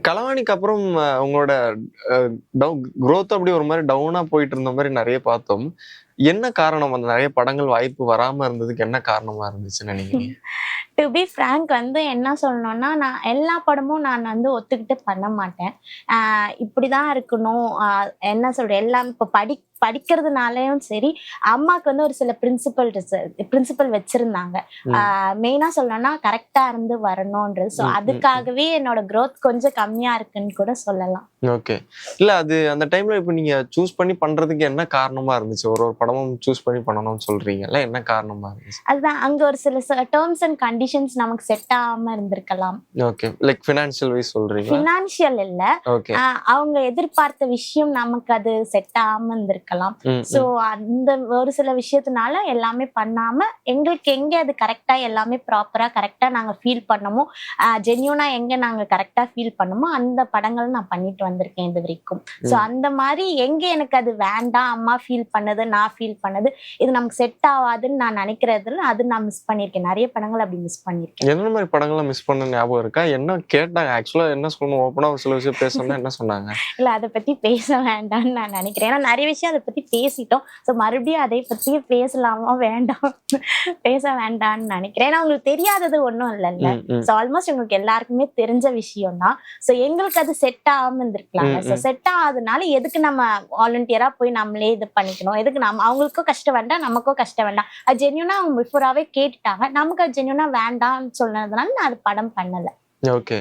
களவாணிக்கு அப்புறம் உங்களோட அ குரோத் அப்படி ஒரு மாரி டவுனா போயிட்டு இருந்த மாரி நெறைய பார்த்தோம். என்ன காரணம்? அந்த நெறைய படங்கள் வாய்ப்பு வராம இருந்ததுக்கு என்ன காரணமா இருந்துச்சுன்னு நெனைக்கிறீங்க? டு பி ஃப்ராங்க் என்ன சொல்லணும்னா, நான் எல்லா படமும் நான் ஒத்துக்கிட்டு பண்ண மாட்டேன். இப்படிதான் இருக்கணும். என்ன சொல்றது? எல்லாம் இப்ப படிக்கிறதுனாலயும் சரி, அம்மாக்கு ஒரு சில பிரின்சிபல் வச்சிருந்தாங்க. ம். மெயினா சொல்லணும்னா, கரெக்ட்டா இருந்து வரணும்ன்றது. ஸோ ம், ம், ம். அதுக்காகவே என்னோட குரோத் கொஞ்சம் கம்மியா இருக்குன்னு கூட சொல்லலாம். ஓகே. இல்ல அது அந்த டைம்ல இப்ப நீங்க சூஸ் பண்ணி பண்றதுக்கு என்ன காரணமா இருந்துச்சு? ஒரு ஒரு படமும் சூஸ் பண்ணி பண்ணணும்னு சொல்றீங்கல்ல. என்ன காரணமா இருந்துச்சு? அதுதான் அங்க ஒரு சில டெர்ம்ஸ் அண்ட் கண்டிஷன்ஸ் நமக்கு செட் ஆகாம இருந்திருக்கலாம். ஓகே. லைக் ஃபினான்ஷியல் வைஸ் சொல்றீங்களா? ஃபினான்ஷியல் இல்ல. ஓகே. அவங்க எதிர்பார்த்த விஷயம் நமக்கு அது செட் ஆகாம இருந்திருக்கலாம். ம், ஸோ ம். அந்த ஒரு சில விஷயத்தினால எல்லாமே பண்ணாம, எங்களுக்கு எங்க அது கரெக்ட்டா எல்லாமே ப்ராப்பரா கரெக்ட்டா நாங்க ஃபீல் பண்ணமோ, ஜென்யூனா எங்க நாங்க கரெக்ட்டா ஃபீல் பண்ணமோ, அந்த படங்கள் நான் பண்ணிட்டு வந்திருக்கேன் இதுவரைக்கும். ஸோ ம். அந்த மாரி எங்க எனக்கு அது வேண்டாம், அம்மா ஃபீல் பண்ணது, நான் ஃபீல் பண்ணது, இது நமக்கு செட் ஆவாதுன்னு நான் நினைக்கிறதுல, அது நான் மிஸ் பண்ணியிருக்கேன். நெறைய படங்கள் அப்படி மிஸ் பண்ணியிருக்கேன். எந்த மாரி படங்கள்லாம் மிஸ் பண்ண ஞாபகம் இருக்கா? என்ன கேட்டாங்க? ஆக்சுவலா என்ன சொல்லணும்? ஓப்பனா ஒரு சில விஷயம் பேசணும்னா என்ன சொன்னாங்க? இல்ல அத பத்தி பேச வேண்டாம்னு நான் நினைக்கிறேன். ஏன்னா நெறைய விஷயம் அத பத்தி பேசிட்டோம். ஸோ மறுபடியும் அதை பத்தியே பேசலாமா? வேண்டாம். பேச வேண்டாம்னு நினைக்கிறேன். ஏன்னா உங்களுக்கு தெரியாதது ஒண்ணும் இல்லல்ல. ம், ம். ஸோ ஆல்மோஸ்ட் உங்களுக்கு எல்லாருக்குமே தெரிஞ்ச விஷயம் தான். ஸோ எங்களுக்கு அது செட் ஆகாம இருந்திருக்கலாம்ல. ம், ஸோ ம். செட் ஆகாதனால எதுக்கு நம்ம வாலண்டியரா போய் நம்மளே இது பண்ணிக்கணும்? எதுக்கு அவங்களுக்கும் கஷ்டம் வேண்டாம், நமக்கும் கஷ்டம் வேண்டாம். அது ஜென்யூனா அவங்க பிஃபோராவே கேட்டுட்டாங்க. நமக்கு அது ஜென்யூனா வேண்டாம்னு சொன்னதுனால நான் அது படம் பண்ணல. ஓகே.